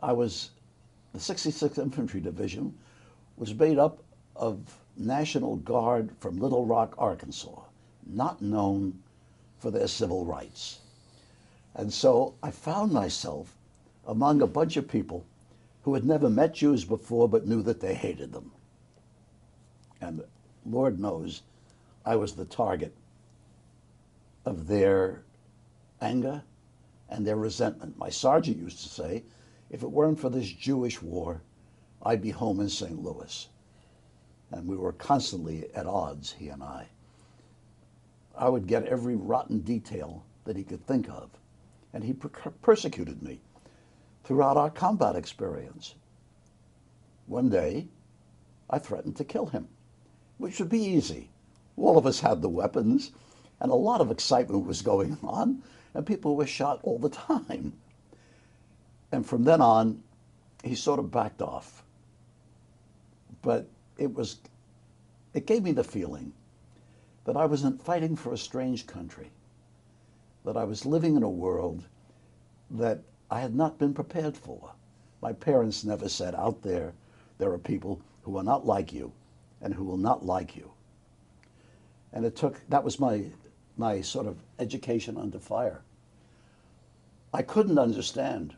The 66th Infantry Division was made up of National Guard from Little Rock, Arkansas, not known for their civil rights. And so I found myself among a bunch of people who had never met Jews before but knew that they hated them. And Lord knows I was the target of their anger and their resentment. My sergeant used to say, if it weren't for this Jewish war, I'd be home in St. Louis. And we were constantly at odds, he and I. I would get every rotten detail that he could think of, and he persecuted me throughout our combat experience. One day, I threatened to kill him, which would be easy. All of us had the weapons, and a lot of excitement was going on, and people were shot all the time. And from then on, he sort of backed off. But it gave me the feeling that I wasn't fighting for a strange country, that I was living in a world that I had not been prepared for. My parents never said, out there are people who are not like you and who will not like you. And that was my sort of education under fire. I couldn't understand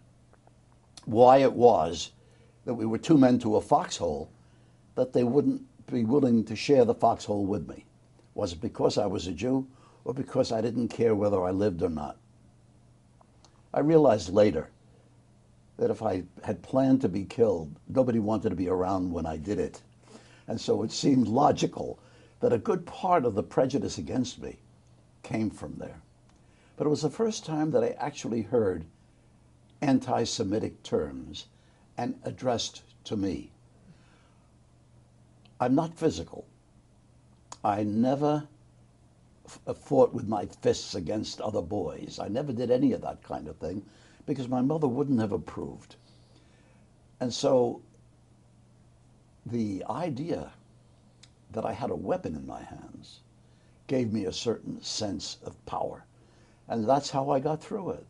why it was that we were two men to a foxhole, that they wouldn't be willing to share the foxhole with me. Was it because I was a Jew or because I didn't care whether I lived or not? I realized later that if I had planned to be killed, nobody wanted to be around when I did it. And so it seemed logical that a good part of the prejudice against me came from there. But it was the first time that I actually heard anti-Semitic terms and addressed to me. I'm not physical. I never fought with my fists against other boys. I never did any of that kind of thing because my mother wouldn't have approved. And so the idea that I had a weapon in my hands gave me a certain sense of power. And that's how I got through it.